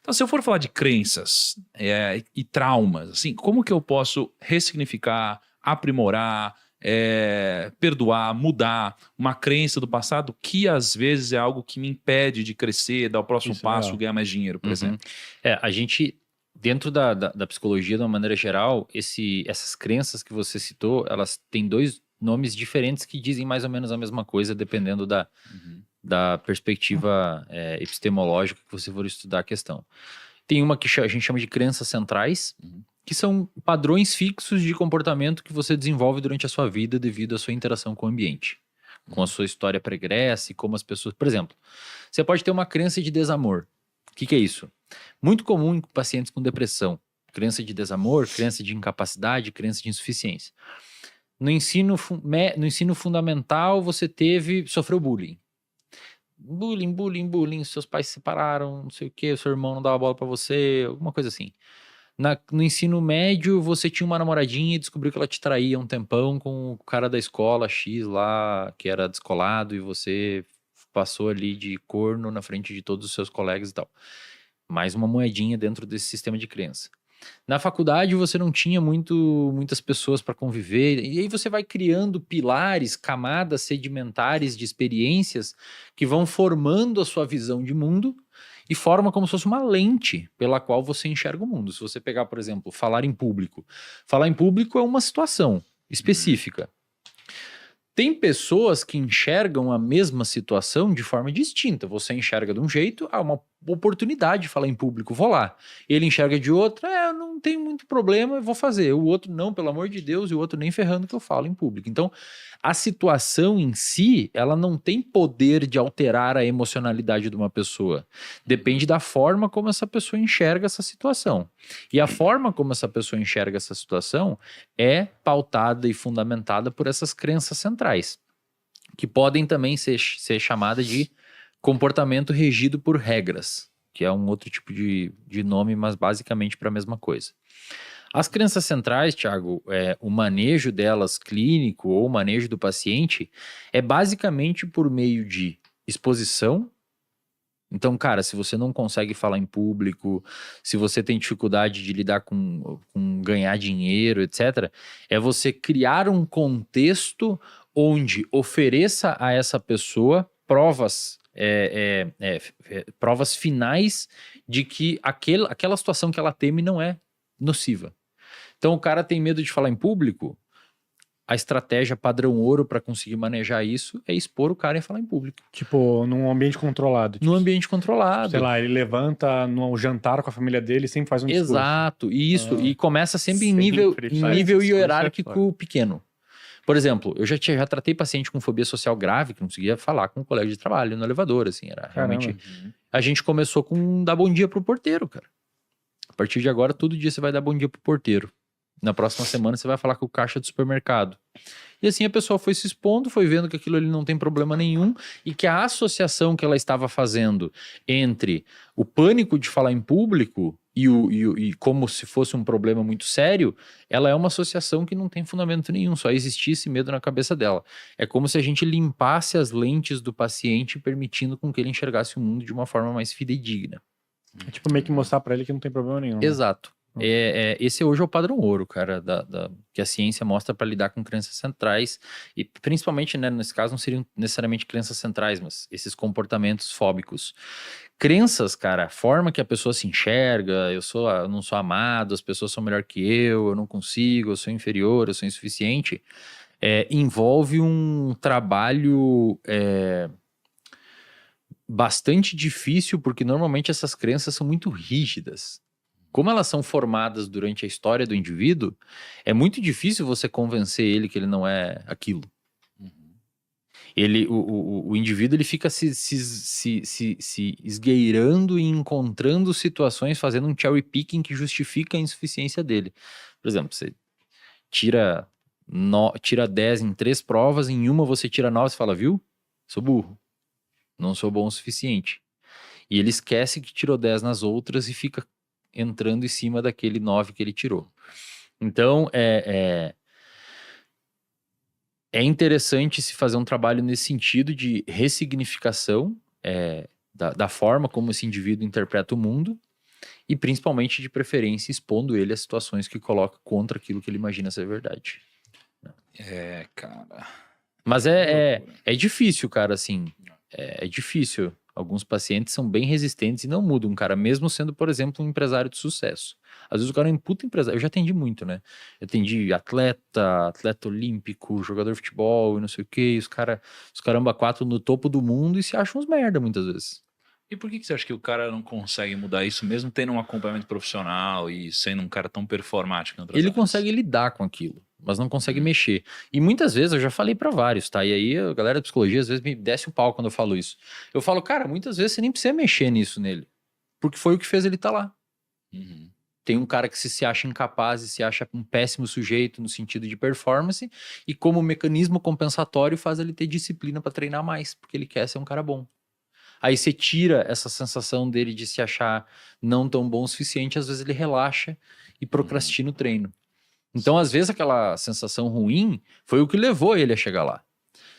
Então, se eu for falar de crenças e traumas, assim, como que eu posso ressignificar, aprimorar, perdoar, mudar uma crença do passado que às vezes é algo que me impede de crescer, dar o próximo Isso é passo, legal. ganhar mais dinheiro, por exemplo? A gente, dentro da psicologia, de uma maneira geral, essas crenças que você citou, elas têm dois nomes diferentes que dizem mais ou menos a mesma coisa, dependendo da perspectiva epistemológica que você for estudar a questão. Tem uma que a gente chama de crenças centrais, que são padrões fixos de comportamento que você desenvolve durante a sua vida devido à sua interação com o ambiente, com a sua história pregressa e como as pessoas... Por exemplo, você pode ter uma crença de desamor. O que é isso? Muito comum em pacientes com depressão. Crença de desamor, crença de incapacidade, crença de insuficiência. No ensino fundamental, você sofreu bullying. Bullying, seus pais se separaram, não sei o que, o seu irmão não dava bola pra você, alguma coisa assim. No ensino médio, você tinha uma namoradinha e descobriu que ela te traía um tempão com o cara da escola X lá, que era descolado, e você passou ali de corno na frente de todos os seus colegas e tal. Mais uma moedinha dentro desse sistema de crença. Na faculdade você não tinha muitas pessoas para conviver, e aí você vai criando pilares, camadas sedimentares de experiências que vão formando a sua visão de mundo e forma como se fosse uma lente pela qual você enxerga o mundo. Se você pegar, por exemplo, falar em público. Falar em público é uma situação específica. Tem pessoas que enxergam a mesma situação de forma distinta. Você enxerga de um jeito, uma oportunidade de falar em público, vou lá. Ele enxerga de outra, eu não tenho muito problema, eu vou fazer. O outro, não, pelo amor de Deus, e o outro nem ferrando que eu falo em público. Então, a situação em si, ela não tem poder de alterar a emocionalidade de uma pessoa. Depende da forma como essa pessoa enxerga essa situação. E a forma como essa pessoa enxerga essa situação é pautada e fundamentada por essas crenças centrais, que podem também ser chamadas de comportamento regido por regras, que é um outro tipo de nome, mas basicamente para a mesma coisa. As crenças centrais, Thiago, o manejo delas clínico ou o manejo do paciente é basicamente por meio de exposição. Então, cara, se você não consegue falar em público, se você tem dificuldade de lidar com ganhar dinheiro, etc., é você criar um contexto onde ofereça a essa pessoa provas finais de que aquela situação que ela teme não é nociva. Então, o cara tem medo de falar em público, a estratégia padrão ouro para conseguir manejar isso é expor o cara e falar em público. Tipo, num ambiente controlado. Num ambiente controlado. Sei lá, ele levanta no jantar com a família dele e sempre faz um discurso. Exato, isso. E começa sempre em nível hierárquico pequeno. Por exemplo, eu já tratei paciente com fobia social grave que não conseguia falar com um colega de trabalho no elevador, assim, era realmente... A gente começou com dar bom dia pro porteiro, cara. A partir de agora, todo dia você vai dar bom dia pro porteiro. Na próxima semana você vai falar com o caixa do supermercado. E assim a pessoa foi se expondo, foi vendo que aquilo ali não tem problema nenhum e que a associação que ela estava fazendo entre o pânico de falar em público e como se fosse um problema muito sério, ela é uma associação que não tem fundamento nenhum, só existisse medo na cabeça dela. É como se a gente limpasse as lentes do paciente, permitindo com que ele enxergasse o mundo de uma forma mais fidedigna. É tipo meio que mostrar pra ele que não tem problema nenhum. Exato. Esse hoje é o padrão ouro, cara, que a ciência mostra para lidar com crenças centrais e principalmente, né, nesse caso não seriam necessariamente crenças centrais, mas esses comportamentos fóbicos. Crenças, cara, a forma que a pessoa se enxerga, eu não sou amado, as pessoas são melhor que eu não consigo, eu sou inferior, eu sou insuficiente, envolve um trabalho bastante difícil, porque normalmente essas crenças são muito rígidas. Como elas são formadas durante a história do indivíduo, é muito difícil você convencer ele que ele não é aquilo. O indivíduo ele fica se esgueirando e encontrando situações, fazendo um cherry picking que justifica a insuficiência dele. Por exemplo, você tira 10 em 3 provas, em uma você tira 9 e fala, viu? Sou burro. Não sou bom o suficiente. E ele esquece que tirou 10 nas outras e fica entrando em cima daquele 9 que ele tirou. Então, é interessante se fazer um trabalho nesse sentido de ressignificação da forma como esse indivíduo interpreta o mundo E principalmente, de preferência, expondo ele a situações que coloca contra aquilo que ele imagina ser verdade. Cara. Mas é difícil, cara, assim. É difícil. Alguns pacientes são bem resistentes e não mudam, cara, mesmo sendo, por exemplo, um empresário de sucesso. Às vezes o cara é um puta empresário. Eu já atendi muito, né? Eu atendi atleta olímpico, jogador de futebol e não sei o quê. E os caramba quatro no topo do mundo e se acham uns merda muitas vezes. E por que você acha que o cara não consegue mudar isso, mesmo tendo um acompanhamento profissional e sendo um cara tão performático em outras Ele áreas? consegue lidar com aquilo, mas não consegue mexer. E muitas vezes, eu já falei pra vários, tá? E aí a galera da psicologia às vezes me desce o pau quando eu falo isso. Eu falo, cara, muitas vezes você nem precisa mexer nisso nele. Porque foi o que fez ele estar lá. Uhum. Tem um cara que se acha incapaz e se acha um péssimo sujeito no sentido de performance, e como mecanismo compensatório faz ele ter disciplina pra treinar mais, porque ele quer ser um cara bom. Aí você tira essa sensação dele de se achar não tão bom o suficiente, às vezes ele relaxa e procrastina o treino. Então, às vezes, aquela sensação ruim foi o que levou ele a chegar lá.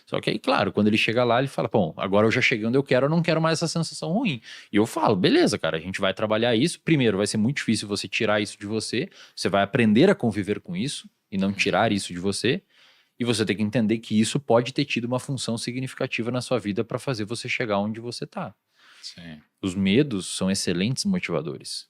Só que aí, claro, quando ele chega lá, ele fala, bom, agora eu já cheguei onde eu não quero mais essa sensação ruim. E eu falo, beleza, cara, a gente vai trabalhar isso. Primeiro, vai ser muito difícil você tirar isso de você. Você vai aprender a conviver com isso e não tirar isso de você. E você tem que entender que isso pode ter tido uma função significativa na sua vida para fazer você chegar onde você tá. Sim. Os medos são excelentes motivadores.